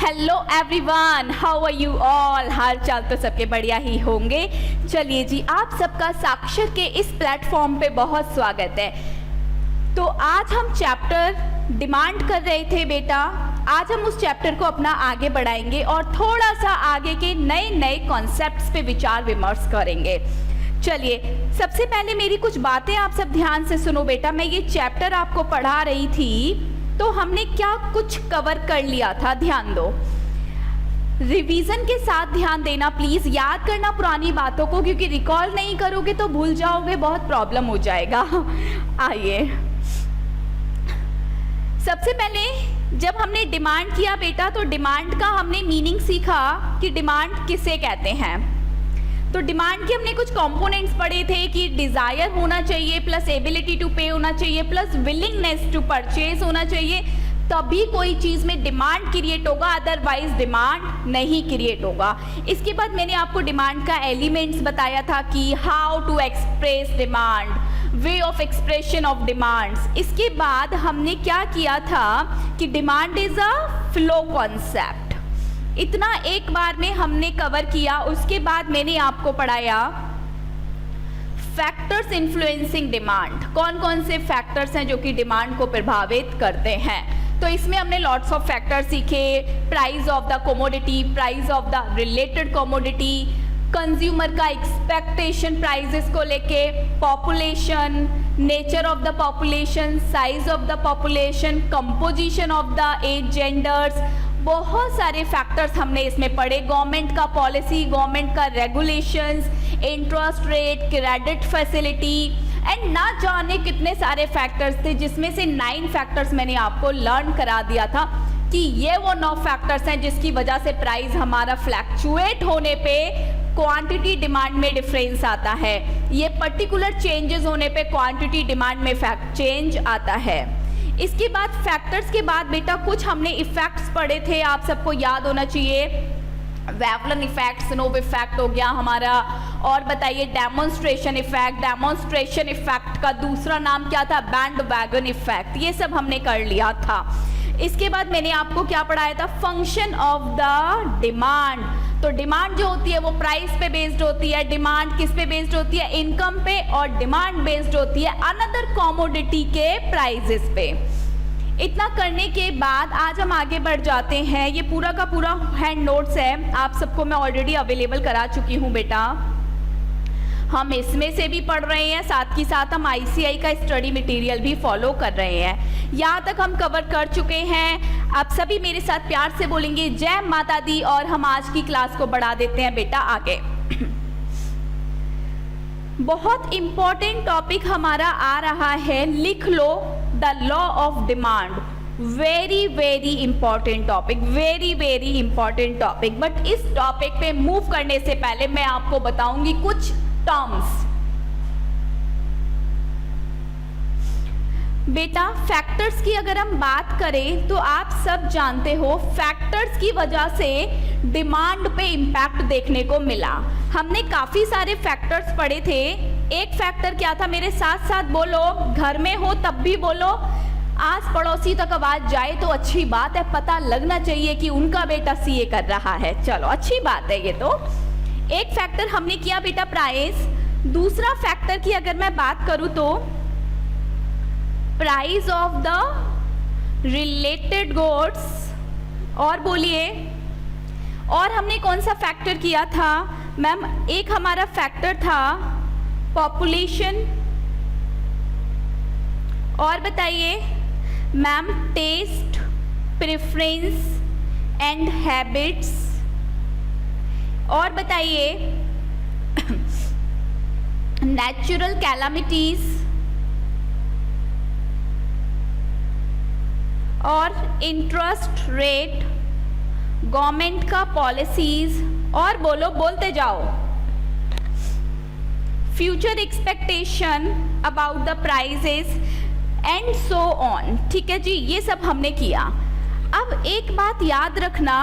Hello everyone, how are you all. हाल चाल तो सबके बढ़िया ही होंगे। चलिए जी, आप सबका साक्षर के इस प्लेटफॉर्म पे बहुत स्वागत है। तो आज हम चैप्टर डिमांड कर रहे थे बेटा, आज हम उस चैप्टर को अपना आगे बढ़ाएंगे और थोड़ा सा आगे के नए नए कॉन्सेप्ट्स पे विचार विमर्श करेंगे। चलिए, सबसे पहले मेरी कुछ बातें आप सब ध्यान से सुनो बेटा। मैं ये चैप्टर आपको पढ़ा रही थी तो हमने क्या कुछ कवर कर लिया था, ध्यान दो। रिवीजन के साथ ध्यान देना प्लीज, याद करना पुरानी बातों को, क्योंकि रिकॉल नहीं करोगे तो भूल जाओगे, बहुत प्रॉब्लम हो जाएगा। आइए, सबसे पहले जब हमने डिमांड किया बेटा तो डिमांड का हमने मीनिंग सीखा कि डिमांड किसे कहते हैं। तो डिमांड के हमने कुछ कंपोनेंट्स पढ़े थे कि डिजायर होना चाहिए प्लस एबिलिटी टू पे होना चाहिए प्लस विलिंगनेस टू परचेज होना चाहिए, तभी कोई चीज में डिमांड क्रिएट होगा, अदरवाइज डिमांड नहीं क्रिएट होगा। इसके बाद मैंने आपको डिमांड का एलिमेंट्स बताया था कि how to express demand, way of expression of demands. इसके बाद हमने क्या किया था कि demand is a flow concept. इतना एक बार में हमने कवर किया। उसके बाद मैंने आपको पढ़ाया फैक्टर्स इन्फ्लुएंसिंग डिमांड, कौन कौन से फैक्टर्स हैं जो कि डिमांड को प्रभावित करते हैं। तो इसमें हमने लॉट्स ऑफ फैक्टर सीखे, price of the commodity, price of the related commodity, consumer का एक्सपेक्टेशन प्राइजेस को लेके, population, nature of the population, size of the population, composition of the age, genders, बहुत सारे फैक्टर्स हमने इसमें पढ़े। गवर्नमेंट का पॉलिसी, गवर्नमेंट का regulations, interest rate, credit facility and ना जाने कितने सारे फैक्टर्स थे, जिसमें से 9 फैक्टर्स मैंने आपको लर्न करा दिया था कि ये वो 9 फैक्टर्स हैं जिसकी वजह से प्राइस हमारा फ्लैक्चुएट होने पे क्वांटिटी डिमांड में डिफरेंस आता है। ये पर्टिकुलर चेंजेस होने पे क्वांटिटी डिमांड में चेंज आता है। इसके बाद फैक्टर्स के बाद बेटा कुछ हमने इफेक्ट्स पढ़े थे, आप सबको याद होना चाहिए। वेवलन इफेक्ट, स्नोव इफेक्ट हो गया हमारा, और बताइए डेमोन्स्ट्रेशन इफेक्ट। डेमोन्स्ट्रेशन इफेक्ट का दूसरा नाम क्या था? Band wagon effect. ये सब हमने कर लिया था। इसके बाद मैंने आपको क्या पढ़ाया था? Function of the demand. तो डिमांड जो होती है वो प्राइस पे बेस्ड होती है, डिमांड किस पे बेस्ड होती है? इनकम पे, और डिमांड बेस्ड होती है अनदर कमोडिटी के प्राइजेस पे। इतना करने के बाद आज हम आगे बढ़ जाते हैं। ये पूरा का पूरा हैंड नोट्स है, आप सबको मैं ऑलरेडी अवेलेबल करा चुकी हूँ बेटा। हम इसमें से भी पढ़ रहे हैं, साथ ही साथ हम ICI का स्टडी मटेरियल भी फॉलो कर रहे हैं। यहाँ तक हम कवर कर चुके हैं। आप सभी मेरे साथ प्यार से बोलेंगे जय माता दी, और हम आज की क्लास को बढ़ा देते हैं बेटा आगे। बहुत इंपॉर्टेंट टॉपिक हमारा आ रहा है, लिख लो, the law of demand. Very very important topic, very very important topic. But इस टॉपिक पे मूव करने से पहले मैं आपको बताऊंगी कुछ टर्म्स। बेटा फैक्टर्स की अगर हम बात करें तो आप सब जानते हो फैक्टर्स की वजह से डिमांड पे इम्पैक्ट देखने को मिला। हमने काफी सारे फैक्टर्स पढ़े थे। एक फैक्टर क्या था? मेरे साथ साथ बोलो, घर में हो तब भी बोलो, आस पड़ोसी तक आवाज जाए तो अच्छी बात है, पता लगना चाहिए कि उनका बेटा CA कर रहा है। चलो अच्छी बात है ये तो। एक फैक्टर हमने किया बेटा प्राइस। दूसरा फैक्टर की अगर मैं बात करूं तो price of the related goods, और बोलिए, और हमने कौन सा फैक्टर किया था मैम? एक हमारा फैक्टर था पॉपुलेशन, और बताइए ma'am taste, preference and habits, और बताइए नेचुरल कैलामिटीज, और इंटरेस्ट रेट, गवर्नमेंट का पॉलिसीज, और बोलो, बोलते जाओ, future expectation about the prices and so on. ठीक है जी, ये सब हमने किया। अब एक बात याद रखना,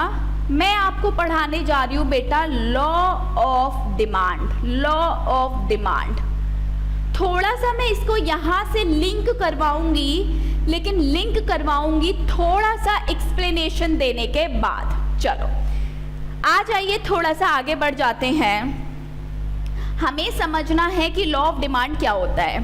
मैं आपको पढ़ाने जा रही हूँ बेटा law of demand. Law of demand थोड़ा सा मैं इसको यहाँ से लिंक करवाऊंगी, लेकिन लिंक करवाऊंगी थोड़ा सा एक्सप्लेनेशन देने के बाद। चलो आ जाइए, थोड़ा सा आगे बढ़ जाते हैं। हमें समझना है कि लॉ ऑफ डिमांड क्या होता है।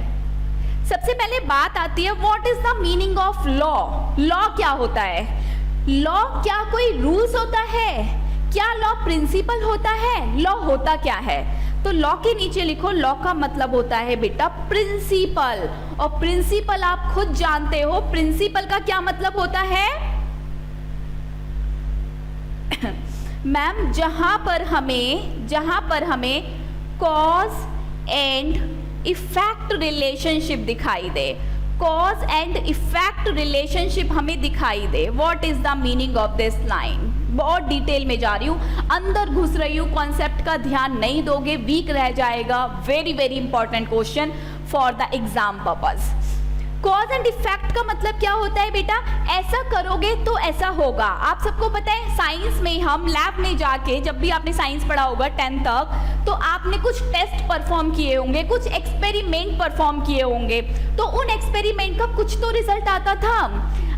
सबसे पहले बात आती है what is the meaning of law. Law क्या होता है? लॉ क्या कोई रूल्स होता है? क्या लॉ प्रिंसिपल होता है? लॉ होता क्या है? तो लॉ के नीचे लिखो, लॉ का मतलब होता है बेटा प्रिंसिपल। और प्रिंसिपल आप खुद जानते हो, प्रिंसिपल का क्या मतलब होता है? मैम जहां पर हमें कॉज एंड इफेक्ट रिलेशनशिप दिखाई दे, कॉज एंड इफेक्ट रिलेशनशिप हमें दिखाई दे। What is the meaning of this line? बहुत डिटेल में जा रही हूँ, अंदर घुस रही हूँ, कॉन्सेप्ट का ध्यान नहीं दोगे वीक रह जाएगा। Very very important question for the exam purpose. Cause and effect का मतलब क्या होता है बेटा? ऐसा करोगे तो ऐसा होगा। आप सबको पता है साइंस में हम लैब में जाके, जब भी आपने साइंस पढ़ा होगा 10th तक, तो आपने कुछ टेस्ट परफॉर्म किए होंगे, कुछ एक्सपेरिमेंट परफॉर्म किए होंगे, तो उन एक्सपेरिमेंट का कुछ तो रिजल्ट आता था।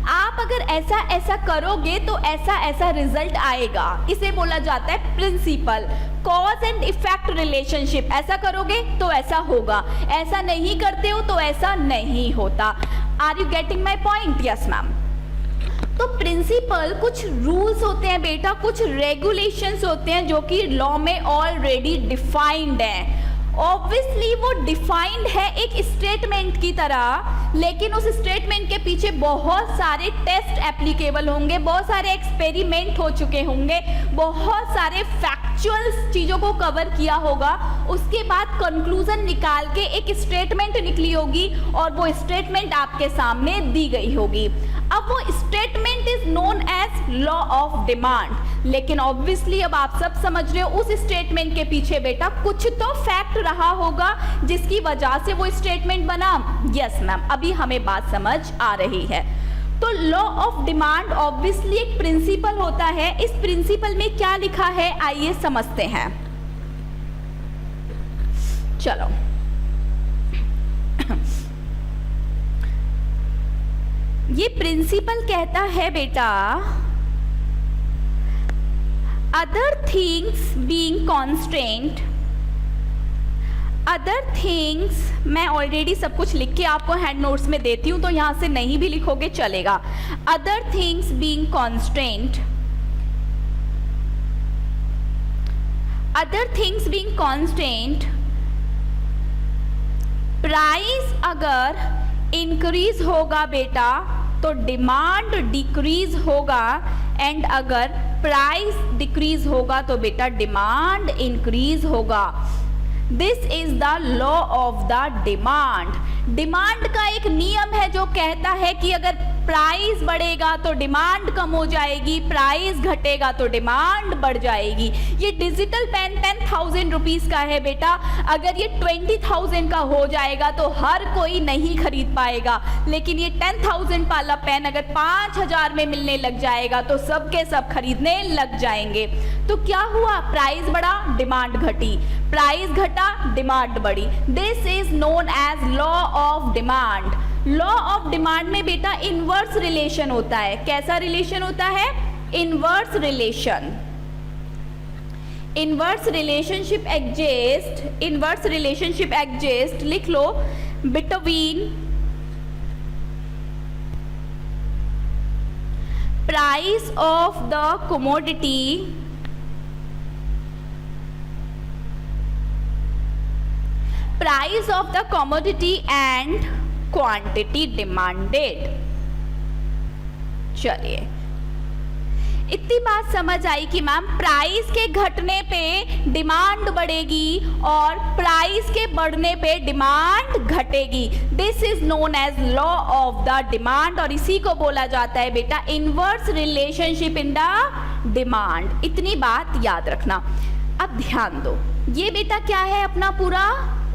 आप अगर ऐसा ऐसा करोगे तो ऐसा ऐसा रिजल्ट आएगा, इसे बोला जाता है principle. Cause and effect relationship, ऐसा करोगे तो ऐसा होगा, ऐसा नहीं करते हो तो ऐसा नहीं होता। Are you getting my point? Yes ma'am. तो प्रिंसिपल कुछ रूल्स होते हैं बेटा, कुछ रेगुलेशंस होते हैं जो कि लॉ में ऑलरेडी डिफाइंड है। ऑब्वियसली वो डिफाइंड है एक स्टेटमेंट की तरह, लेकिन उस स्टेटमेंट के पीछे बहुत सारे टेस्ट एप्लीकेबल होंगे, बहुत सारे एक्सपेरिमेंट हो चुके होंगे, बहुत सारे फैक्चुअल चीज़ों को कवर किया होगा। उसके बाद कंक्लूजन निकाल के एक स्टेटमेंट निकली होगी और वो स्टेटमेंट आपके सामने दी गई होगी। अब वो statement is known as law of demand. लेकिन ऑब्वियसली अब आप सब समझ रहे हो उस स्टेटमेंट के पीछे बेटा कुछ तो फैक्ट रहा होगा जिसकी वजह से वो स्टेटमेंट बना। यस मैम, अभी हमें बात समझ आ रही है। तो लॉ ऑफ डिमांड ऑब्वियसली एक प्रिंसिपल होता है। इस प्रिंसिपल में क्या लिखा है आइए समझते हैं। चलो ये प्रिंसिपल कहता है बेटा other things being constant, other things, मैं ऑलरेडी सब कुछ लिख के आपको हैंड नोट्स में देती हूँ तो यहाँ से नहीं भी लिखोगे चलेगा। Other things being constant, other things being constant, price अगर इंक्रीज होगा बेटा तो डिमांड डिक्रीज होगा, एंड अगर प्राइस डिक्रीज होगा तो बेटा डिमांड इंक्रीज होगा। This is the law of the demand. Demand का एक नियम है जो कहता है कि अगर प्राइस बढ़ेगा तो डिमांड कम हो जाएगी, प्राइस घटेगा तो डिमांड बढ़ जाएगी। ये डिजिटल पेन 10,000 रुपीज़ का है बेटा, अगर ये 20,000 का हो जाएगा तो हर कोई नहीं खरीद पाएगा, लेकिन ये 10,000 वाला पेन अगर 5,000 में मिलने लग जाएगा तो सबके सब खरीदने लग जाएंगे। तो क्या हुआ? प्राइस बढ़ा, डिमांड घटी, प्राइस घटा, डिमांड बढ़ी। This is known as law of demand. Law of demand में बेटा इनवर्स रिलेशन होता है। कैसा रिलेशन होता है? Inverse relation. Inverse relationship exist, inverse relationship exist लिख लो, between price of the commodity price of the commodity and quantity demanded। चलिए इतनी बात समझ आई कि मैम प्राइस के घटने पे डिमांड बढ़ेगी और प्राइस के बढ़ने पे डिमांड घटेगी। This is known as law of the demand और इसी को बोला जाता है बेटा inverse relationship in the demand. इतनी बात याद रखना। अब ध्यान दो, ये बेटा क्या है अपना पूरा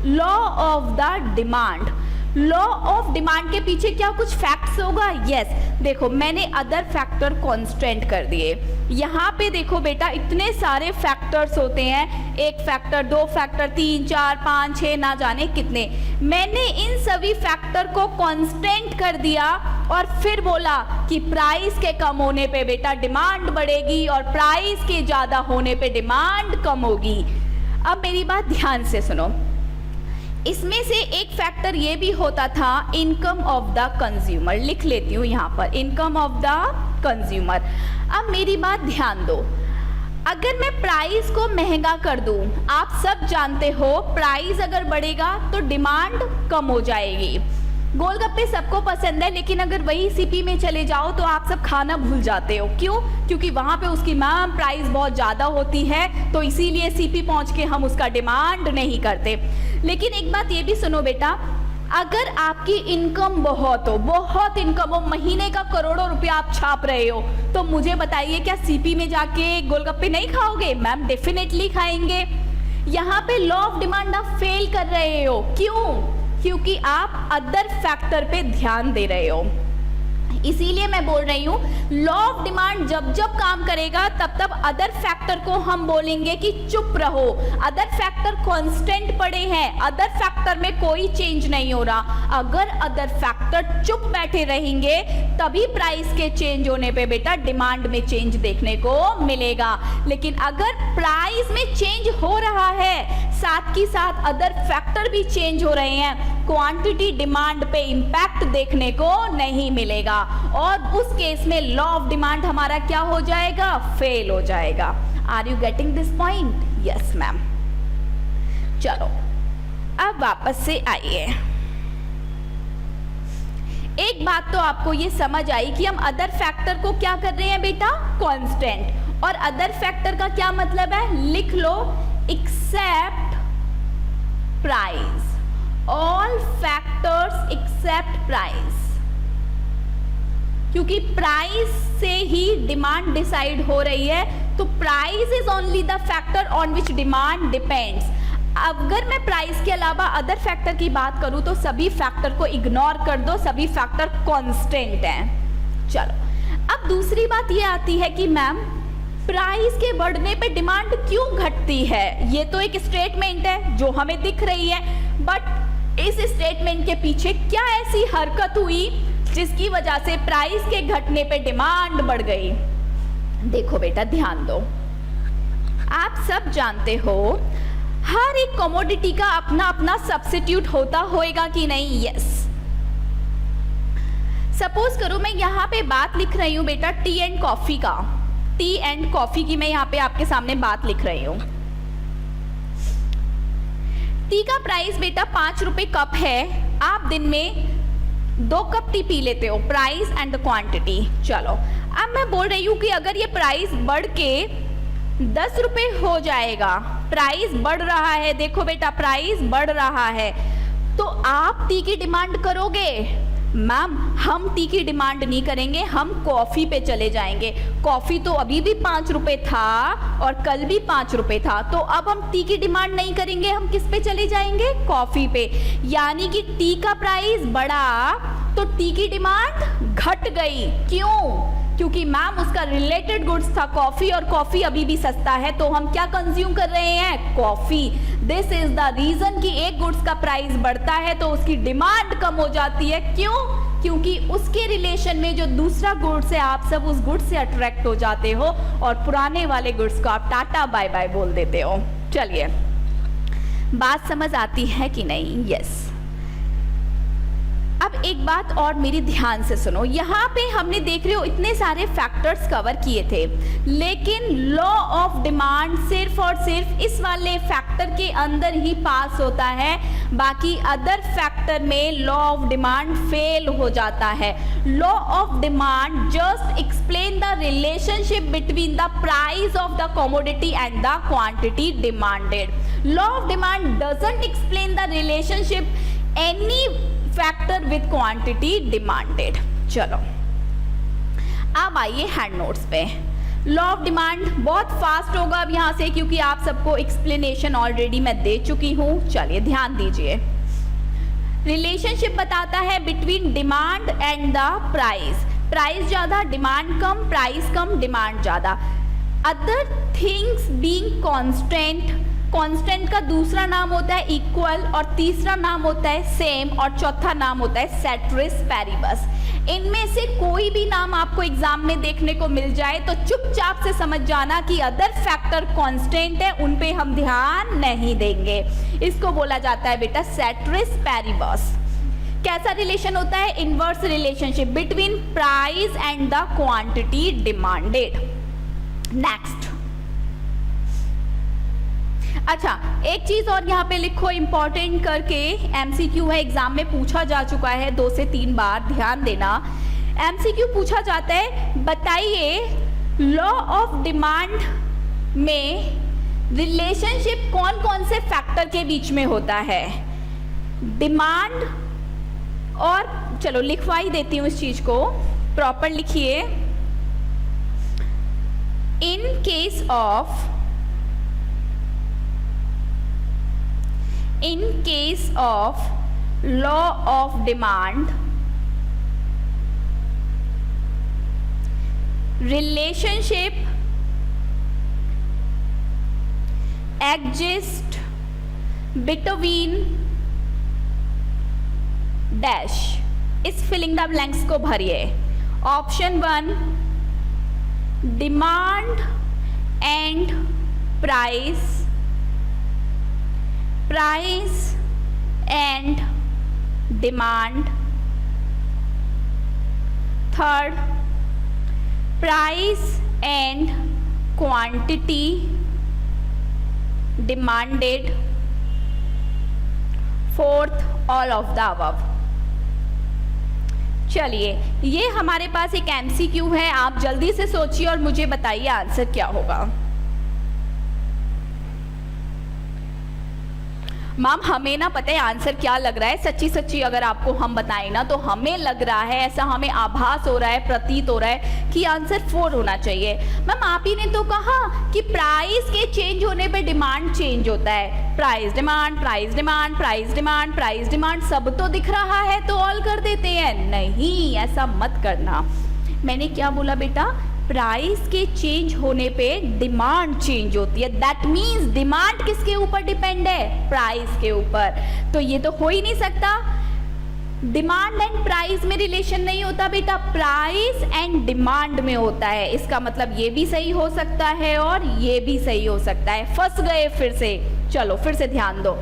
law of the demand. Law of demand के पीछे क्या कुछ फैक्ट्स होगा? यस, देखो मैंने अदर फैक्टर कांस्टेंट कर दिए। यहाँ पे देखो बेटा इतने सारे फैक्टर्स होते हैं, 1 फैक्टर, 2 फैक्टर, 3, 4, 5, 6 ना जाने कितने। मैंने इन सभी फैक्टर को कांस्टेंट कर दिया और फिर बोला कि प्राइस के कम होने पे बेटा डिमांड बढ़ेगी और प्राइस के ज़्यादा होने पे डिमांड कम होगी। अब मेरी बात ध्यान से सुनो, इसमें से एक फैक्टर ये भी होता था इनकम ऑफ द कंज्यूमर। लिख लेती हूँ यहाँ पर, इनकम ऑफ द कंज्यूमर। अब मेरी बात ध्यान दो, अगर मैं प्राइस को महंगा कर दूं, आप सब जानते हो प्राइस अगर बढ़ेगा तो डिमांड कम हो जाएगी। गोलगप्पे सबको पसंद है, लेकिन अगर वही सीपी में चले जाओ तो आप सब खाना भूल जाते हो। क्यों? क्योंकि वहाँ पे उसकी मैम प्राइस बहुत ज़्यादा होती है, तो इसीलिए सीपी पहुँच के हम उसका डिमांड नहीं करते। लेकिन एक बात ये भी सुनो बेटा, अगर आपकी इनकम बहुत इनकम हो, महीने का करोड़ों रुपया आप छाप रहे हो, तो मुझे बताइए क्या सीपी में जाके गोलगप्पे नहीं खाओगे? मैम डेफिनेटली खाएंगे। यहाँ पे लॉ ऑफ डिमांड आप फेल कर रहे हो। क्यों? क्योंकि आप अदर फैक्टर पे ध्यान दे रहे हो। इसीलिए मैं बोल रही हूँ लॉ ऑफ डिमांड जब जब काम करेगा तब तब अदर फैक्टर को हम बोलेंगे कि चुप रहो, अदर फैक्टर कांस्टेंट पड़े हैं, अदर फैक्टर में कोई चेंज नहीं हो रहा। अगर अदर फैक्टर चुप बैठे रहेंगे तभी प्राइस के चेंज होने पे बेटा डिमांड में चेंज देखने को मिलेगा। लेकिन अगर प्राइस में चेंज हो रहा है, साथ ही साथ अदर फैक्टर भी चेंज हो रहे हैं, क्वांटिटी डिमांड पे इंपैक्ट देखने को नहीं मिलेगा और उस केस में लॉ ऑफ डिमांड हमारा क्या हो जाएगा? फेल हो जाएगा। Are you getting this point? Yes ma'am. चलो अब वापस से आइए। एक बात तो आपको ये समझ आई कि हम अदर फैक्टर को क्या कर रहे हैं बेटा? कांस्टेंट। और अदर फैक्टर का क्या मतलब है? लिख लो, except price, all factors except price. क्योंकि प्राइस से ही डिमांड डिसाइड हो रही है, तो price is only the factor on which demand depends. अगर मैं प्राइस के अलावा अदर फैक्टर की बात करूं तो सभी फैक्टर को इग्नोर कर दो, सभी फैक्टर कांस्टेंट हैं। चलो अब दूसरी बात ये आती है कि मैम प्राइस के बढ़ने पे डिमांड क्यों घटती है? ये तो एक स्टेटमेंट है जो हमें दिख रही है, बट इस स्टेटमेंट के पीछे क्या ऐसी हरकत हुई जिसकी वजह से प्राइस के घटने पे डिमांड बढ़ गई? देखो बेटा ध्यान दो, आप सब जानते हो हर एक कमोडिटी का अपना अपना सब्स्टिट्यूट होता होएगा कि नहीं? यस। सपोज करो मैं यहाँ पे बात लिख रही हूँ बेटा टी एंड कॉफी का, टी एंड कॉफी की मैं यहाँ पे आपके सामने बात लिख रही हूँ। टी का प्राइस बेटा 5 रुपए कप है, आप दिन में 2 कप टी पी लेते हो, प्राइस एंड द क्वांटिटी। चलो अब मैं बोल रही हूँ कि अगर ये प्राइस बढ़ के 10 रुपए हो जाएगा, प्राइस बढ़ रहा है, देखो बेटा प्राइस बढ़ रहा है, तो आप टी की डिमांड करोगे? मैम हम टी की डिमांड नहीं करेंगे, हम कॉफ़ी पे चले जाएंगे। कॉफ़ी तो अभी भी 5 रुपए था और कल भी 5 रुपए था, तो अब हम टी की डिमांड नहीं करेंगे, हम किस पे चले जाएंगे? कॉफ़ी पे। यानी कि टी का प्राइस बढ़ा तो टी की डिमांड घट गई। क्यों? क्योंकि मैम उसका रिलेटेड गुड्स था कॉफ़ी और कॉफ़ी अभी भी सस्ता है, तो हम क्या कंज्यूम कर रहे हैं? Coffee. This is the reason कि एक गुड्स का प्राइस बढ़ता है तो उसकी डिमांड कम हो जाती है। क्यों? क्योंकि उसके रिलेशन में जो दूसरा गुड्स है आप सब उस गुड्स से अट्रैक्ट हो जाते हो और पुराने वाले गुड्स को आप टाटा बाय बाय बोल देते हो। चलिए बात समझ आती है कि नहीं? यस। अब एक बात और मेरी ध्यान से सुनो, यहाँ पे हमने देख रहे हो इतने सारे फैक्टर्स कवर किए थे, लेकिन लॉ ऑफ डिमांड सिर्फ और सिर्फ इस वाले फैक्टर के अंदर ही पास होता है, बाकी अदर फैक्टर में लॉ ऑफ डिमांड फेल हो जाता है। Law of demand just explain the relationship between the price of the commodity and the quantity demanded. Law of demand doesn't explain the relationship any factor with quantity demanded. चलो अब आइए hand notes पे। Law of demand बहुत fast होगा अब यहाँ से, क्योंकि आप सबको एक्सप्लेनेशन ऑलरेडी मैं दे चुकी हूँ। चलिए ध्यान दीजिए। रिलेशनशिप बताता है between demand and the price, price ज़्यादा डिमांड कम, प्राइस कम डिमांड ज़्यादा। Other things being constant, constant का दूसरा नाम होता है इक्वल, और तीसरा नाम होता है सेम, और चौथा नाम होता है सेट्रिस पैरिबस। इनमें से कोई भी नाम आपको एग्जाम में देखने को मिल जाए तो चुपचाप से समझ जाना कि अदर फैक्टर कांस्टेंट है, उन पे हम ध्यान नहीं देंगे। इसको बोला जाता है बेटा सेट्रिस पैरिबस। कैसा रिलेशन होता है? Inverse relationship between price and the quantity demanded. Next, अच्छा एक चीज और यहाँ पे लिखो इंपॉर्टेंट करके, एमसीक्यू है, एग्जाम में पूछा जा चुका है 2 से 3 बार, ध्यान देना। एमसीक्यू पूछा जाता है, बताइए लॉ ऑफ डिमांड में रिलेशनशिप कौन कौन से फैक्टर के बीच में होता है? डिमांड और, चलो लिखवा ही देती हूँ इस चीज को, प्रॉपर लिखिए। In case of law of demand, relationship exist between dash, इस फिलिंग द ब्लैंक्स को भरिए। Option 1 demand and price, price and demand. Third price and quantity demanded. Fourth all of the above. चलिए ये हमारे पास एक MCQ है, आप जल्दी से सोचिए और मुझे बताइए आंसर क्या होगा। मैम हमें ना पता है आंसर क्या लग रहा है, सच्ची सच्ची अगर आपको हम बताएं ना तो हमें लग रहा है, ऐसा हमें आभास हो रहा है, प्रतीत हो रहा है कि आंसर 4 होना चाहिए। मैम आप ही ने तो कहा कि प्राइस के चेंज होने पे डिमांड चेंज होता है, price demand, price demand, price demand, price demand, सब तो दिख रहा है तो ऑल कर देते हैं। नहीं, ऐसा मत करना। मैंने क्या बोला बेटा? प्राइस के चेंज होने पे डिमांड चेंज होती है, दैट मीन्स डिमांड किसके ऊपर डिपेंड है? प्राइस के ऊपर। तो ये तो हो ही नहीं सकता, डिमांड एंड प्राइस में रिलेशन नहीं होता बेटा, प्राइस एंड डिमांड में होता है। इसका मतलब ये भी सही हो सकता है और ये भी सही हो सकता है। फंस गए फिर से, चलो फिर से ध्यान दो।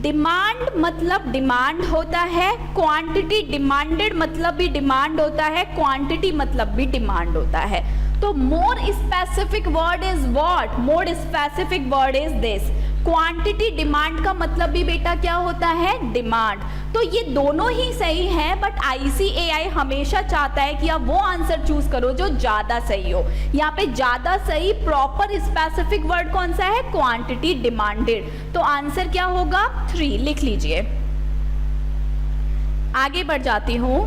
डिमांड मतलब डिमांड होता है, क्वांटिटी डिमांडेड मतलब भी डिमांड होता है, क्वांटिटी मतलब भी डिमांड होता है। तो more specific word is what? More specific word is this. Quantity demand का मतलब भी बेटा क्या होता है? डिमांड। तो ये दोनों ही सही है, बट ICAI हमेशा चाहता है कि आप वो आंसर चूज करो जो ज्यादा सही हो। यहाँ पे ज्यादा सही प्रॉपर स्पेसिफिक वर्ड कौन सा है? Quantity demanded. तो आंसर क्या होगा? 3 लिख लीजिए। आगे बढ़ जाती हूं।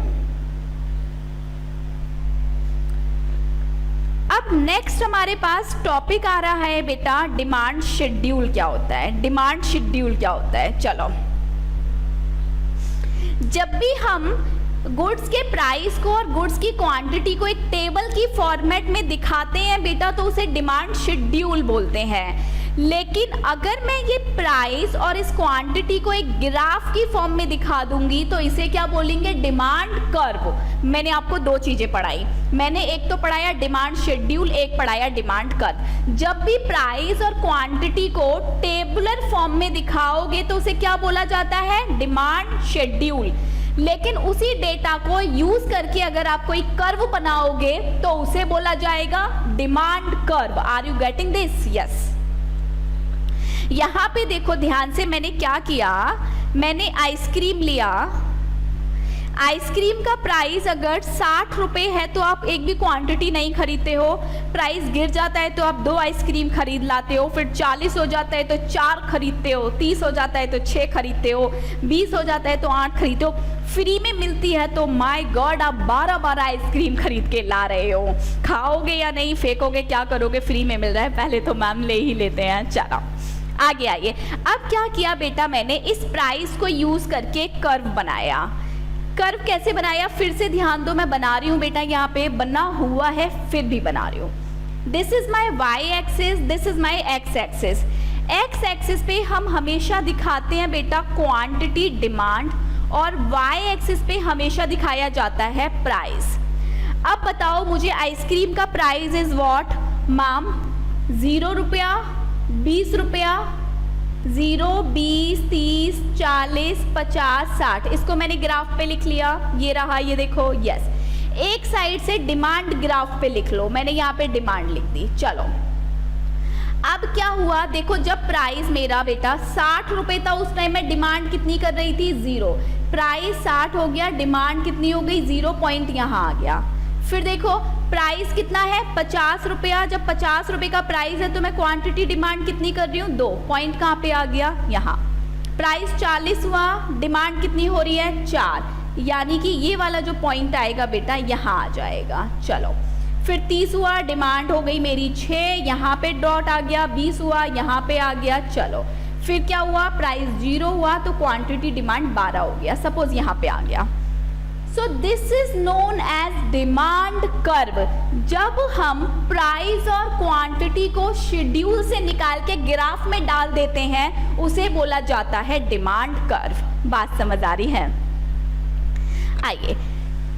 अब नेक्स्ट हमारे पास टॉपिक आ रहा है बेटा डिमांड शेड्यूल क्या होता है? डिमांड शेड्यूल क्या होता है? चलो, जब भी हम गुड्स के प्राइस को और गुड्स की क्वांटिटी को एक टेबल की फॉर्मेट में दिखाते हैं बेटा तो उसे डिमांड शेड्यूल बोलते हैं। लेकिन अगर मैं ये प्राइस और इस क्वांटिटी को एक ग्राफ की फॉर्म में दिखा दूंगी तो इसे क्या बोलेंगे? Demand curve. मैंने आपको 2 चीजें पढ़ाई, मैंने एक तो पढ़ाया डिमांड शेड्यूल, एक पढ़ाया डिमांड कर्व। जब भी प्राइस और क्वांटिटी को टेबुलर फॉर्म में दिखाओगे तो उसे क्या बोला जाता है? Demand schedule. लेकिन उसी डेटा को यूज करके अगर आप कोई कर्व बनाओगे तो उसे बोला जाएगा demand curve. Are you getting this? Yes. यहाँ पे देखो ध्यान से, मैंने क्या किया, मैंने आइसक्रीम लिया। आइसक्रीम का प्राइस अगर 60 रुपये है तो आप एक भी क्वांटिटी नहीं खरीदते हो, प्राइस गिर जाता है तो आप 2 आइसक्रीम खरीद लाते हो, फिर 40 हो जाता है तो 4 खरीदते हो, 30 हो जाता है तो 6 खरीदते हो, 20 हो जाता है तो 8 खरीदते हो, फ्री में मिलती है तो माय गॉड आप 12 आइसक्रीम खरीद के ला रहे हो। खाओगे या नहीं, फेंकोगे, क्या करोगे? फ्री में मिल रहा है, पहले तो मैम ले ही लेते हैं। चलो आगे आइए। अब क्या किया बेटा, मैंने इस प्राइस को यूज करके कर्व बनाया। कर्व कैसे बनाया, फिर से ध्यान दो, मैं बना रही हूँ बेटा, यहाँ पे बना हुआ है फिर भी बना रही हूँ। This is my Y axis, this is my X axis. X axis पे हम हमेशा दिखाते हैं बेटा क्वांटिटी डिमांड, और वाई एक्सिस पे हमेशा दिखाया जाता है प्राइस। अब बताओ मुझे, आइसक्रीम का प्राइस इज व्हाट मैम, 0 रुपया, 20 रुपया, 0, 20, 30, 40, 50, 60। इसको मैंने ग्राफ पे लिख लिया, ये रहा, ये देखो, यस। एक साइड से डिमांड ग्राफ पे लिख लो, मैंने यहाँ पे डिमांड लिख दी। चलो अब क्या हुआ, देखो जब प्राइस मेरा बेटा 60 रुपए था, उस टाइम मैं डिमांड कितनी कर रही थी, 0। प्राइस 60 हो गया, डिमांड कितनी हो गई, 0 पॉइंट यहाँ आ गया। फिर देखो प्राइस कितना है, 50 रुपया। जब 50 रुपए का प्राइस है तो मैं क्वांटिटी डिमांड कितनी कर रही हूँ, 2 पॉइंट कहाँ पे आ गया, यहाँ। प्राइस 40 हुआ, डिमांड कितनी हो रही है, 4, यानी कि ये वाला जो पॉइंट आएगा बेटा यहाँ आ जाएगा। चलो फिर 30 हुआ, डिमांड हो गई मेरी 6, यहाँ पे डॉट आ गया, 20 हुआ, यहाँ पे आ गया। चलो फिर क्या हुआ, प्राइस 0 हुआ तो क्वांटिटी डिमांड 12 हो गया, सपोज यहाँ पे आ गया। So this is known as demand curve. जब हम प्राइस और क्वांटिटी को शेड्यूल से निकाल के ग्राफ में डाल देते हैं, उसे बोला जाता है डिमांड कर्व। बात समझ आ रही है? आइए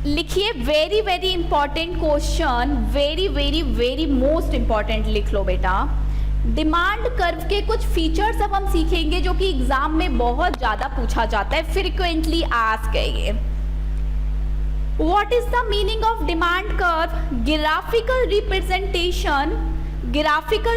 लिखिए, very very important question, very very very most important लिख लो बेटा। डिमांड कर्व के कुछ फीचर्स अब हम सीखेंगे जो कि एग्जाम में बहुत ज्यादा पूछा जाता है, फ्रीक्वेंटली आस्क्ड है ये। What is the meaning of demand curve? Graphical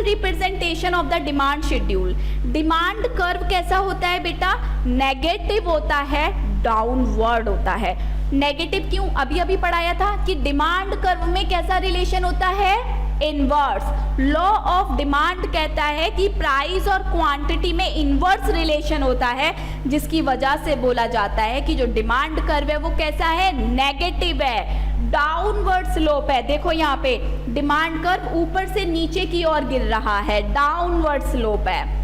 representation of the demand schedule. Demand curve कैसा होता है बेटा, नेगेटिव होता है, डाउनवर्ड होता है। नेगेटिव क्यों, अभी अभी पढ़ाया था कि डिमांड कर्व में कैसा रिलेशन होता है, इनवर्स। लॉ ऑफ डिमांड कहता है कि प्राइस और क्वांटिटी में इनवर्स रिलेशन होता है, जिसकी वजह से बोला जाता है कि जो डिमांड कर्व है वो कैसा है, नेगेटिव है, डाउनवर्ड स्लोप है। देखो यहाँ पे डिमांड कर्व ऊपर से नीचे की ओर गिर रहा है, डाउनवर्ड स्लोप है।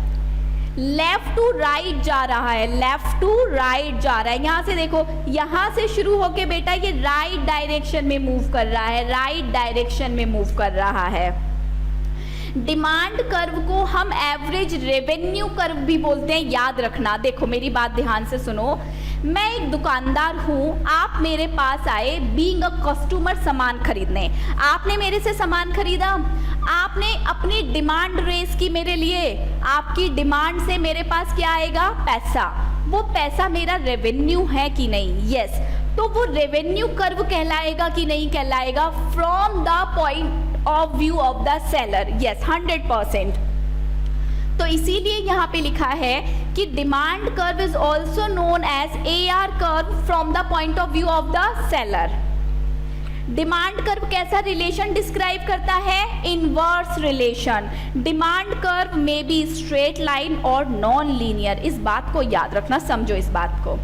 लेफ्ट टू राइट जा रहा है, लेफ्ट टू राइट जा रहा है। यहाँ से देखो, यहाँ से शुरू होके बेटा ये राइट डायरेक्शन में मूव कर रहा है, राइट डायरेक्शन में मूव कर रहा है। डिमांड कर्व को हम एवरेज रेवेन्यू कर्व भी बोलते हैं, याद रखना। देखो मेरी बात ध्यान से सुनो, मैं एक दुकानदार हूँ, आप मेरे पास आए बीइंग अ कस्टमर सामान खरीदने। आपने मेरे से सामान खरीदा, आपने अपनी डिमांड रेस की मेरे लिए, आपकी डिमांड से मेरे पास क्या आएगा, पैसा। वो पैसा मेरा रेवेन्यू है कि नहीं, यस। तो वो रेवेन्यू कर्व कहलाएगा कि नहीं कहलाएगा, from the point of view of the seller, yes 100%। तो इसीलिए यहाँ पे लिखा है कि demand curve is also known as AR curve from the point of view of the seller. Demand curve कैसा रिलेशन डिस्क्राइब करता है, इनवर्स रिलेशन। डिमांड कर्व में बी स्ट्रेट लाइन और नॉन लीनियर, इस बात को याद रखना, समझो इस बात को।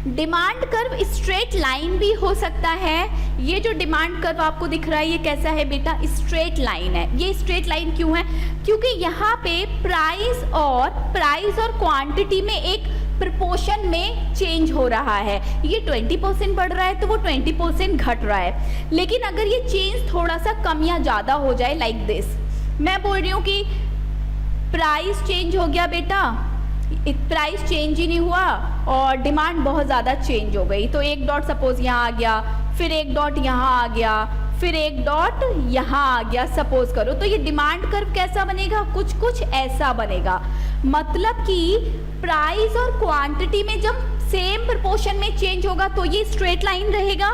डिमांड कर्व स्ट्रेट लाइन भी हो सकता है। ये जो डिमांड कर्व आपको दिख रहा है ये कैसा है बेटा, स्ट्रेट लाइन है। ये स्ट्रेट लाइन क्यों है, क्योंकि यहाँ पे प्राइस और क्वांटिटी में एक प्रपोर्शन में चेंज हो रहा है। ये 20% बढ़ रहा है तो वो 20% घट रहा है। लेकिन अगर ये चेंज थोड़ा सा कम या ज़्यादा हो जाए, लाइक दिस, मैं बोल रही हूँ कि प्राइस चेंज हो गया बेटा, प्राइस चेंज ही नहीं हुआ और डिमांड बहुत ज़्यादा चेंज हो गई, तो एक डॉट सपोज यहाँ आ गया, फिर एक डॉट यहाँ आ गया, फिर एक डॉट यहाँ आ गया, सपोज करो। तो ये डिमांड कर्व कैसा बनेगा, कुछ ऐसा बनेगा। मतलब कि प्राइस और क्वांटिटी में जब सेम प्रोपोर्शन में चेंज होगा तो ये स्ट्रेट लाइन रहेगा।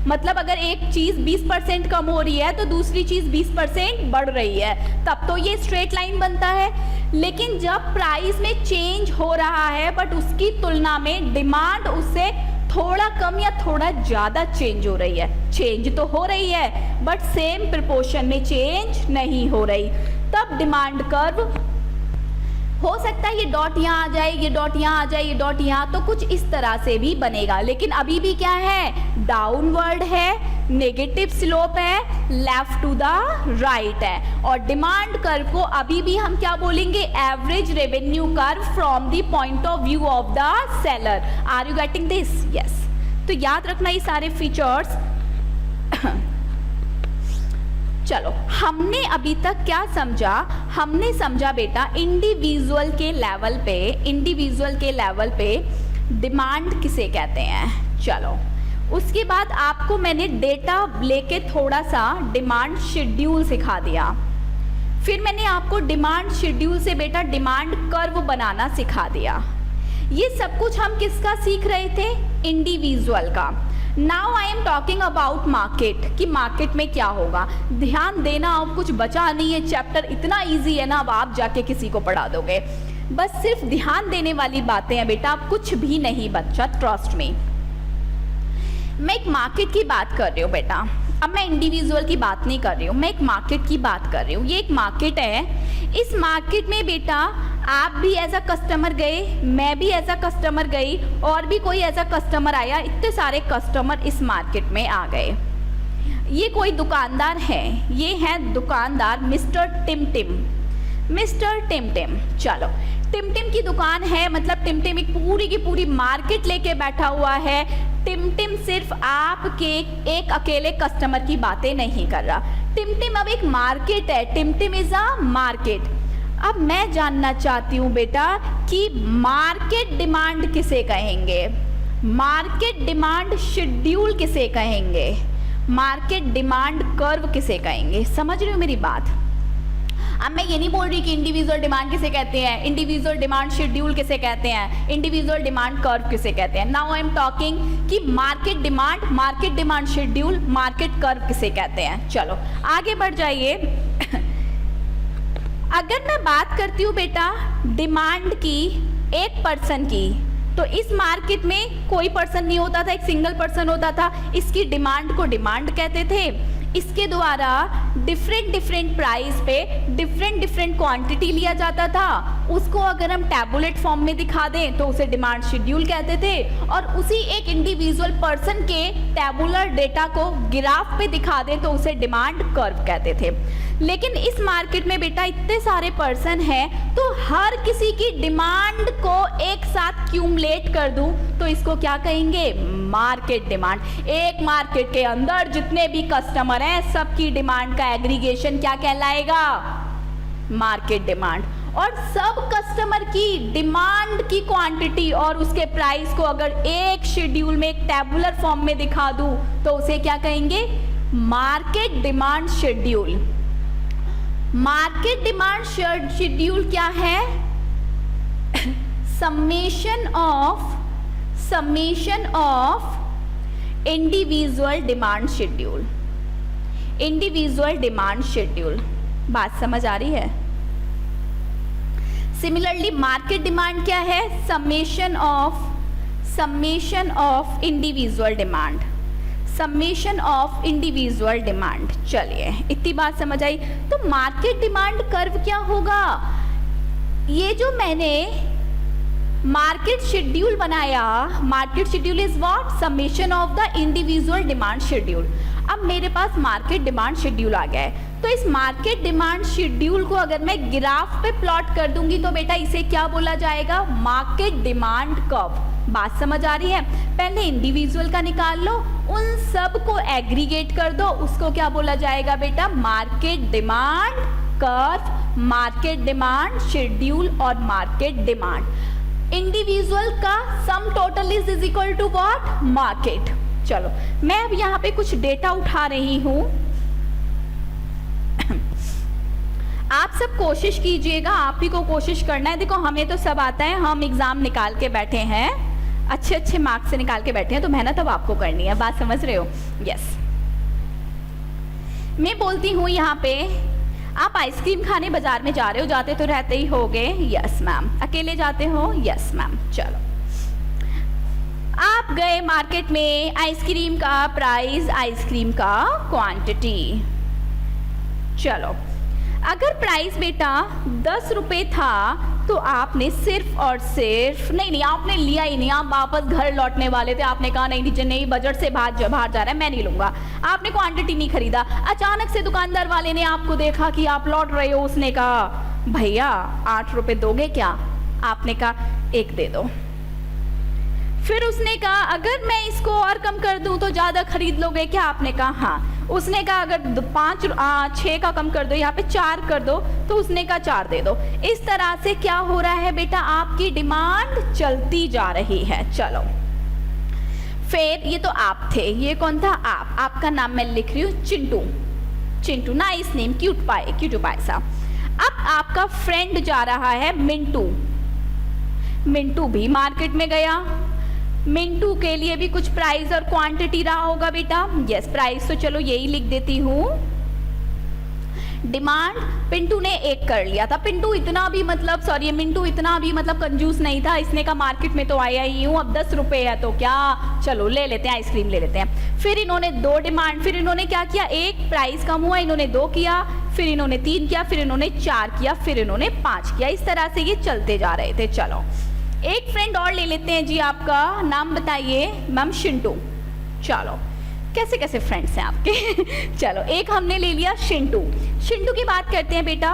मतलब अगर एक चीज़ 20% कम हो रही है तो दूसरी चीज़ 20% बढ़ रही है, तब तो ये स्ट्रेट लाइन बनता है। लेकिन जब प्राइस में चेंज हो रहा है बट उसकी तुलना में डिमांड उससे थोड़ा कम या थोड़ा ज़्यादा चेंज हो रही है, चेंज तो हो रही है बट सेम प्रोपोर्शन में चेंज नहीं हो रही, तब डिमांड कर्व हो सकता है ये डॉट यहाँ आ जाए, ये डॉट यहाँ आ जाए, ये डॉट यहाँ, तो कुछ इस तरह से भी बनेगा। लेकिन अभी भी क्या है, डाउनवर्ड है, नेगेटिव स्लोप है, लेफ्ट टू द राइट है। और डिमांड कर्व को अभी भी हम क्या बोलेंगे, average revenue curve from the point of view of the seller. Are you getting this? Yes. तो याद रखना ये सारे फीचर्स। चलो, हमने अभी तक क्या समझा? हमने समझा बेटा इंडिविजुअल के लेवल पे डिमांड किसे कहते हैं। चलो, उसके बाद आपको मैंने डेटा लेके थोड़ा सा डिमांड शेड्यूल सिखा दिया। फिर मैंने आपको डिमांड शेड्यूल से बेटा डिमांड कर्व बनाना सिखा दिया। ये सब कुछ हम किसका सीख रहे थे? इंडिविजुअल का। Now I am talking about market, कि मार्केट में क्या होगा। ध्यान देना, अब कुछ बचा नहीं है, चैप्टर इतना इजी है ना, अब आप जाके किसी को पढ़ा दोगे। बस सिर्फ ध्यान देने वाली बातें हैं बेटा, अब कुछ भी नहीं बच्चा, ट्रस्ट में। मैं एक मार्केट की बात कर रही हूँ बेटा, अब मैं इंडिविजुअल की बात नहीं कर रही हूँ, मैं एक मार्केट की बात कर रही हूँ। ये एक मार्केट है, इस मार्केट में बेटा आप भी एज अ कस्टमर गए, मैं भी एज अ कस्टमर गई, और भी कोई एज अ कस्टमर आया, इतने सारे कस्टमर इस मार्केट में आ गए। ये कोई दुकानदार है, ये है दुकानदार मिस्टर टिमटिम। चलो, टिमटिम की दुकान है, मतलब टिमटिम एक पूरी की पूरी मार्केट लेके बैठा हुआ है। टिमटिम सिर्फ आपके एक अकेले कस्टमर की बातें नहीं कर रहा। टिमटिम अब एक मार्केट है, टिमटिम इज अ मार्केट। अब मैं जानना चाहती हूँ बेटा कि मार्केट डिमांड किसे कहेंगे, मार्केट डिमांड शेड्यूल किसे कहेंगे, मार्केट डिमांड कर्व किसे कहेंगे। समझ रहे हो मेरी बात? अब मैं ये नहीं बोल रही कि इंडिविजुअल डिमांड किसे कहते हैं, इंडिविजुअल डिमांड शेड्यूल किसे कहते हैं, इंडिविजुअल डिमांड कर्व किसे कहते हैं। नाउ आई एम टॉकिंग कि market demand schedule, market curve किसे कहते हैं। चलो आगे बढ़ जाइए। अगर मैं बात करती हूँ बेटा डिमांड की एक पर्सन की, तो इस मार्केट में कोई पर्सन नहीं होता था, एक सिंगल पर्सन होता था। इसकी डिमांड को डिमांड कहते थे। इसके द्वारा डिफरेंट प्राइस पे डिफरेंट क्वांटिटी लिया जाता था। उसको अगर हम टैबुलेट फॉर्म में दिखा दें तो उसे डिमांड शेड्यूल कहते थे, और उसी एक इंडिविजुअल पर्सन के टैबुलर डेटा को ग्राफ पे दिखा दें तो उसे डिमांड कर्व कहते थे। लेकिन इस मार्केट में बेटा इतने सारे पर्सन हैं, तो हर किसी की डिमांड को एक साथ क्यूमुलेट कर दूं तो इसको क्या कहेंगे, मार्केट डिमांड। एक मार्केट के अंदर जितने भी कस्टमर हैं सबकी डिमांड का एग्रीगेशन क्या कहलाएगा, मार्केट डिमांड। और सब कस्टमर की डिमांड की क्वांटिटी और उसके प्राइस को अगर एक शेड्यूल में, एक टैबुलर फॉर्म में दिखा दूं तो उसे क्या कहेंगे, market demand schedule. Market demand schedule क्या है, summation of individual demand schedule. Individual demand schedule, बात समझ आ रही है? सिमिलरली मार्केट डिमांड क्या है, summation of individual demand, summation of individual demand. चलिए इतनी बात समझ आई। तो मार्केट डिमांड कर्व क्या होगा, ये जो मैंने मार्केट शेड्यूल बनाया, market schedule is what, summation of the individual demand schedule. अब मेरे पास मार्केट डिमांड शेड्यूल आ गया है, तो इस मार्केट डिमांड शेड्यूल को अगर मैं ग्राफ पे प्लॉट कर दूंगी तो बेटा इसे क्या बोला जाएगा, मार्केट डिमांड कर्व। बात समझ आ रही है? पहले इंडिविजुअल का निकाल लो, उन सब को एग्रीगेट कर दो, उसको क्या बोला जाएगा बेटा, market demand curve, market demand schedule और मार्केट डिमांड। इंडिविजुअल का sum total is equal to what, market. चलो मैं अब यहाँ पे कुछ डेटा उठा रही हूँ, आप सब कोशिश कीजिएगा, आप ही को कोशिश करना है। देखो हमें तो सब आता है, हम एग्जाम निकाल के बैठे हैं, अच्छे मार्क्स से निकाल के बैठे हैं, तो मेहनत अब आपको करनी है। बात समझ रहे हो? यस। मैं बोलती हूँ यहाँ पे, आप आइसक्रीम खाने बाजार में जा रहे हो, जाते तो रहते ही होगे, यस मैम। अकेले जाते हो, यस मैम। चलो आप गए मार्केट में, आइसक्रीम का प्राइस, आइसक्रीम का क्वांटिटी। चलो अगर प्राइस बेटा 10 रुपये था तो आपने सिर्फ और सिर्फ नहीं आपने लिया ही नहीं, आप वापस घर लौटने वाले थे, आपने कहा नहीं नीचे नहीं, बजट से बाहर जा रहा है, मैं नहीं लूँगा, आपने क्वांटिटी नहीं खरीदा। अचानक से दुकानदार वाले ने आपको देखा कि आप लौट रहे हो, उसने कहा भैया 8 रुपये दोगे क्या? आपने कहा 1 दे दो। फिर उसने कहा अगर मैं इसको और कम कर दूं तो ज़्यादा खरीद लोगे क्या? आपने कहा हाँ। उसने कहा अगर 6 का कम कर दो, यहाँ पे 4 कर दो, तो उसने कहा 4 दे दो। इस तरह से क्या हो रहा है बेटा, आपकी डिमांड चलती जा रही है। चलो फिर ये तो आप थे, ये कौन था? आप। आपका नाम मैं लिख रही हूँ Chintu. Chintu nice name, cute पाए सा। अब आपका फ्रेंड जा रहा है मिंटू। मिंटू भी मार्केट में गया। मिंटू के लिए भी कुछ प्राइस और क्वांटिटी रहा होगा बेटा। यस, प्राइस तो चलो यही लिख देती हूँ। डिमांड पिंटू ने 1 कर लिया था। मिंटू इतना भी मतलब कंजूस नहीं था, इसने कहा मार्केट में तो आया ही हूँ, अब 10 रुपये है तो क्या, चलो ले लेते हैं, आइसक्रीम ले लेते हैं। फिर इन्होंने 2 डिमांड, फिर इन्होंने क्या किया, 1 प्राइस कम हुआ, इन्होंने 2 किया, फिर इन्होंने 3 किया, फिर इन्होंने 4 किया, फिर इन्होंने 5 किया। इस तरह से ये चलते जा रहे थे। चलो एक फ्रेंड और ले लेते हैं जी, आपका नाम बताइए। मैम शिंटू। चलो कैसे कैसे फ्रेंड्स हैं आपके चलो एक हमने ले लिया शिंटू। शिंटू की बात करते हैं बेटा।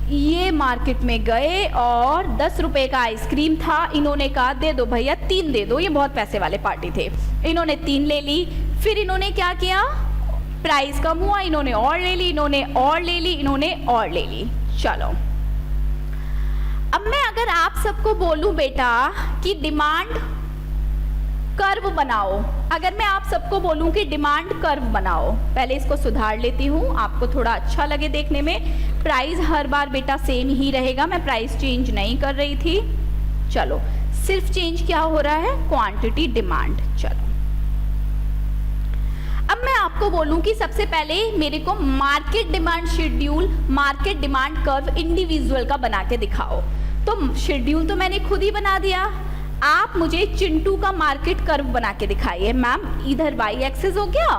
ये मार्केट में गए और 10 रुपए का आइसक्रीम था, इन्होंने कहा दे दो भैया 3 दे दो, ये बहुत पैसे वाले पार्टी थे। इन्होंने 3 ले ली। फिर इन्होंने क्या किया, प्राइस कम हुआ, इन्होंने और ले ली, इन्होंने और ले ली, इन्होंने और ले ली। चलो अब मैं अगर आप सबको बोलूं बेटा कि डिमांड कर्व बनाओ, अगर मैं आप सबको बोलूं कि डिमांड कर्व बनाओ, पहले इसको सुधार लेती हूँ आपको थोड़ा अच्छा लगे देखने में। प्राइस हर बार बेटा सेम ही रहेगा, मैं प्राइस चेंज नहीं कर रही थी। चलो सिर्फ चेंज क्या हो रहा है, क्वांटिटी डिमांड। चलो अब मैं आपको बोलूं कि सबसे पहले मेरे को market demand schedule, market demand curve individual का बना के दिखाओ। तो शेड्यूल तो मैंने खुद ही बना दिया, आप मुझे चिंटू का मार्केट कर्व बना के दिखाइए। मैम इधर y एक्सिस हो गया,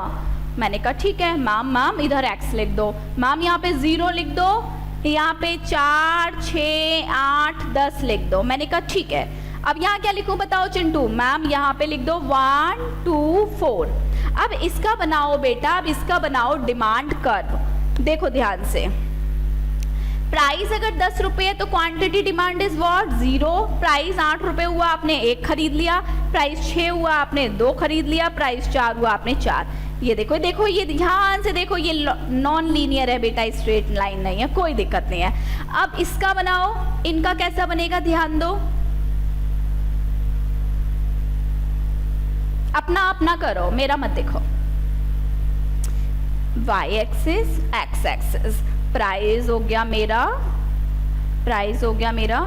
मैंने कहा ठीक है। मैम इधर x लिख दो, मैम यहाँ पे 0 लिख दो, यहाँ पे 4 6 8 10 लिख दो, मैंने कहा ठीक है। अब यहाँ क्या लिखूं बताओ चिंटू? मैम यहाँ पे लिख दो 1 2 4। अब इसका बनाओ बेटा, अब इसका बनाओ डिमांड कर्व। देखो ध्यान से, प्राइस अगर 10 रुपये है तो quantity demand is what 0। Price 8 रुपये हुआ, आपने 1 खरीद लिया। प्राइस 6 हुआ, आपने 2 खरीद लिया। प्राइस 4 हुआ, आपने 4। ये देखो ये ध्यान से देखो, ये नॉन लीनियर है बेटा, स्ट्रेट लाइन नहीं है, कोई दिक्कत नहीं है। अब इसका बनाओ, इनका कैसा बनेगा ध्यान दो, अपना अपना करो, मेरा मत देखो। y axis x axis, price हो गया मेरा, प्राइस हो गया मेरा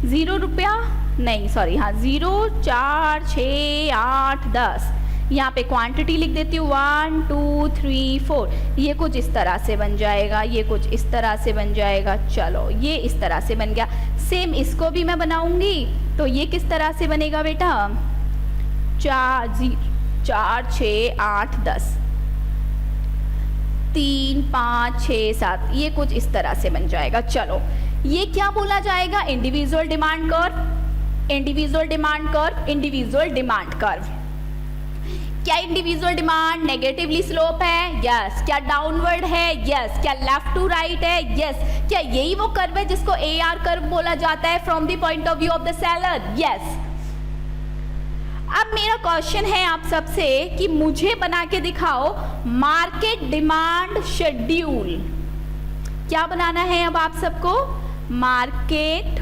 0 रुपया, नहीं सॉरी, हाँ 0 4 6 8 10। यहाँ पे क्वांटिटी लिख देती हूँ 1 2 3 4। ये कुछ इस तरह से बन जाएगा, ये कुछ इस तरह से बन जाएगा। चलो ये इस तरह से बन गया। सेम इसको भी मैं बनाऊंगी, तो ये किस तरह से बनेगा बेटा, 4 6 8 10 3 5 6 7, ये कुछ इस तरह से बन जाएगा। चलो ये क्या बोला जाएगा, individual demand curve, individual demand curve, individual demand curve. क्या इंडिविजुअल डिमांड नेगेटिवली स्लोप है? यस। क्या डाउनवर्ड है? यस। क्या लेफ्ट टू राइट है? यस। क्या यही वो कर्व है जिसको AR कर्व बोला जाता है from the point of view of the seller? Yes. अब मेरा क्वेश्चन है आप सबसे कि मुझे बना के दिखाओ मार्केट डिमांड शेड्यूल। क्या बनाना है अब आप सबको, मार्केट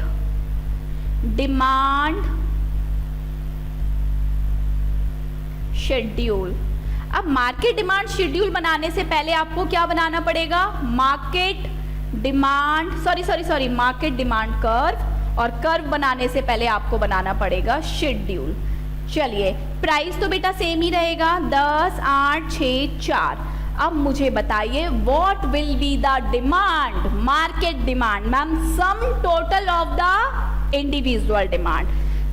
डिमांड शेड्यूल। अब मार्केट डिमांड शेड्यूल बनाने से पहले आपको क्या बनाना पड़ेगा, market demand market demand curve, और कर्व बनाने से पहले आपको बनाना पड़ेगा शेड्यूल। चलिए प्राइस तो बेटा सेम ही रहेगा 10 8 6 4। अब मुझे बताइए what will be the demand, market demand. Ma'am sum total of the individual demand.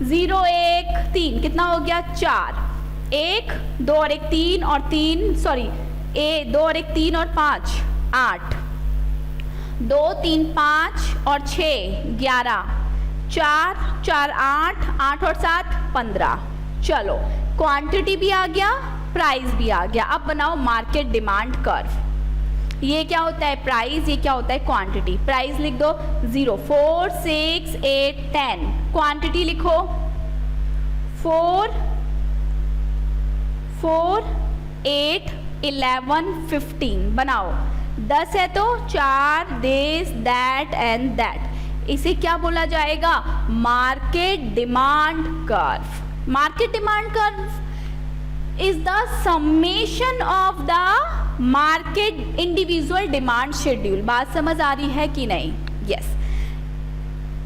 0 1 3 कितना हो गया, 4। 1 2 और 1 3 और 3 2 और 1 3 और 5 8। 2 3 5 और 6 11, 4 4 8, 8 और 7 15। चलो क्वांटिटी भी आ गया, प्राइस भी आ गया। अब बनाओ मार्केट डिमांड कर्व। ये क्या होता है प्राइस, ये क्या होता है क्वांटिटी। प्राइस लिख दो 0 4 6 8 10, क्वांटिटी लिखो 4 4 8 11 15। बनाओ 10 है तो 4 दिस दैट एंड दैट। इसे क्या बोला जाएगा, market demand curve. Market demand curve is the summation of the market individual demand schedule. बात समझ आ रही है कि नहीं? यस।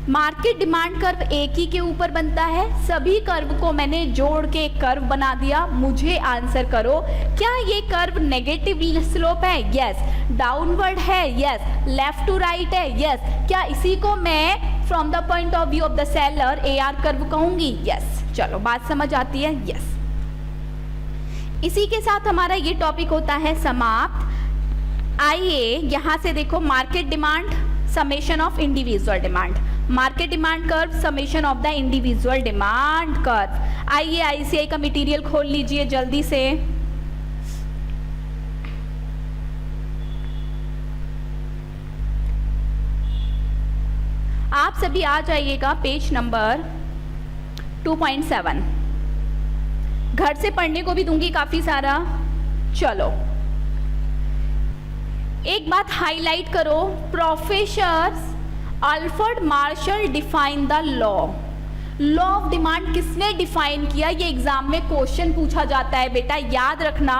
मार्केट डिमांड कर्व एक ही के ऊपर बनता है, सभी कर्व को मैंने जोड़ के एक कर्व बना दिया। मुझे आंसर करो, क्या ये कर्व नेगेटिव स्लोप है? यस। डाउनवर्ड है? यस। लेफ्ट टू राइट है? यस। क्या इसी को मैं from the point of view of the seller AR curve कहूंगी? यस। चलो बात समझ आती है? यस। इसी के साथ हमारा ये टॉपिक होता है समाप्त। आइए यहाँ से देखो, market demand summation of individual demand, market demand curve summation of the individual demand curve. आइए ICI का मटेरियल खोल लीजिए जल्दी से। आप सभी आ जाइएगा पेज नंबर 2.7। घर से पढ़ने को भी दूंगी काफी सारा। चलो एक बात हाईलाइट करो, professor Alfred Marshall define the law of demand किसने डिफाइन किया? ये एग्जाम में क्वेश्चन पूछा जाता है बेटा, याद रखना।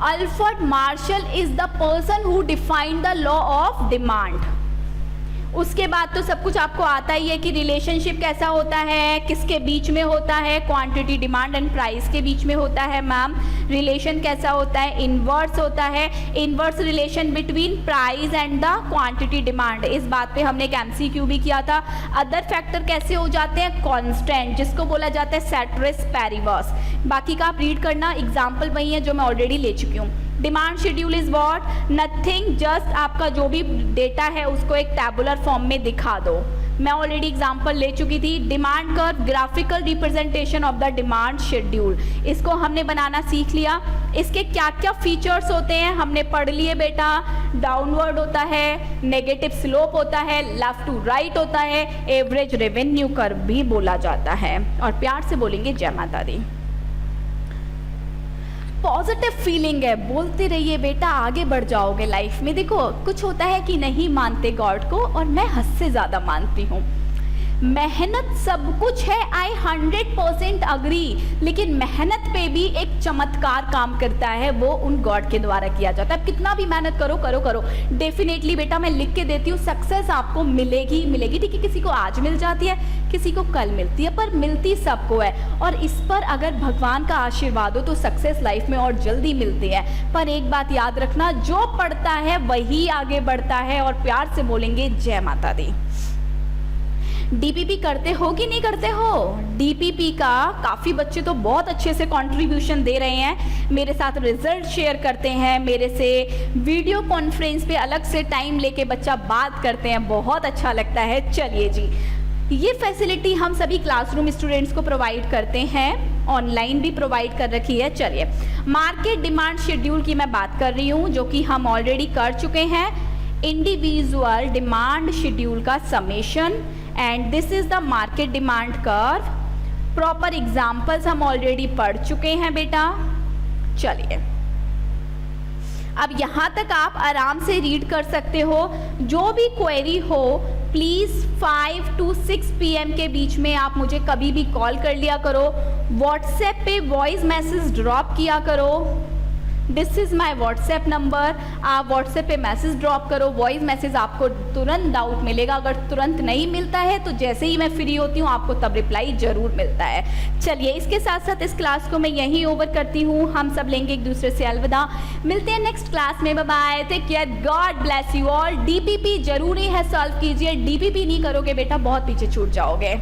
Alfred Marshall is the person who define the law of demand. उसके बाद तो सब कुछ आपको आता ही है कि रिलेशनशिप कैसा होता है, किसके बीच में होता है, क्वांटिटी डिमांड एंड प्राइस के बीच में होता है मैम। रिलेशन कैसा होता है, इनवर्स होता है, inverse relation between price and the quantity demand. इस बात पे हमने एक MCQ भी किया था। अदर फैक्टर कैसे हो जाते हैं, कांस्टेंट, जिसको बोला जाता है सेट्रिस पैरिवर्स। बाकी का आप रीड करना, एग्जाम्पल वही है जो मैं ऑलरेडी ले चुकी हूँ। Demand schedule is what, nothing, just आपका जो भी डेटा है उसको एक टैबुलर फॉर्म में दिखा दो। मैं ऑलरेडी एग्जांपल ले चुकी थी। Demand curve graphical representation of the demand schedule, इसको हमने बनाना सीख लिया। इसके क्या क्या फीचर्स होते हैं हमने पढ़ लिए बेटा। डाउनवर्ड होता है, नेगेटिव स्लोप होता है, लेफ्ट टू राइट होता है, एवरेज रेवेन्यू कर्व भी बोला जाता है। और प्यार से बोलेंगे जय माता दी। पॉजिटिव फीलिंग है, बोलते रहिए बेटा, आगे बढ़ जाओगे लाइफ में। देखो कुछ होता है कि नहीं मानते गॉड को, और मैं हद से ज़्यादा मानती हूँ। मेहनत सब कुछ है, आई 100% अग्री, लेकिन मेहनत पे भी एक चमत्कार काम करता है, वो उन गॉड के द्वारा किया जाता है। अब कितना भी मेहनत करो करो करो, डेफिनेटली बेटा मैं लिख के देती हूँ, सक्सेस आपको मिलेगी मिलेगी। ठीक है, किसी को आज मिल जाती है, किसी को कल मिलती है, पर मिलती सबको है। और इस पर अगर भगवान का आशीर्वाद हो तो सक्सेस लाइफ में और जल्दी मिलती है। पर एक बात याद रखना, जो पढ़ता है वही आगे बढ़ता है। और प्यार से बोलेंगे जय माता दी। DPP करते हो कि नहीं करते हो? DPP का काफ़ी बच्चे तो बहुत अच्छे से कंट्रीब्यूशन दे रहे हैं, मेरे साथ रिजल्ट शेयर करते हैं, मेरे से वीडियो कॉन्फ्रेंस पे अलग से टाइम लेके बच्चा बात करते हैं, बहुत अच्छा लगता है। चलिए जी, ये फैसिलिटी हम सभी क्लासरूम स्टूडेंट्स को प्रोवाइड करते हैं, ऑनलाइन भी प्रोवाइड कर रखी है। चलिए, मार्केट डिमांड शेड्यूल की मैं बात कर रही हूँ, जो कि हम ऑलरेडी कर चुके हैं। इंडिविजुअल डिमांड शेड्यूल का summation, and this is the market demand curve. Proper examples हम ऑलरेडी पढ़ चुके हैं बेटा। चलिए, अब यहाँ तक आप आराम से रीड कर सकते हो। जो भी क्वेरी हो प्लीज़ 5 to 6 PM के बीच में आप मुझे कभी भी कॉल कर लिया करो, व्हाट्सएप पे वॉइस मैसेज ड्रॉप किया करो। This is my WhatsApp number, आप व्हाट्सएप पे मैसेज ड्रॉप करो, वॉइस मैसेज आपको तुरंत डाउट मिलेगा। अगर तुरंत नहीं मिलता है तो जैसे ही मैं फ्री होती हूँ आपको तब रिप्लाई ज़रूर मिलता है। चलिए, इसके साथ साथ इस क्लास को मैं यहीं ओवर करती हूँ। हम सब लेंगे एक दूसरे से अलविदा, मिलते हैं नेक्स्ट क्लास में। Bye bye, take care, God bless you all. DPP जरूरी है सॉल्व कीजिए, DPP नहीं करोगे बेटा बहुत पीछे छूट जाओगे।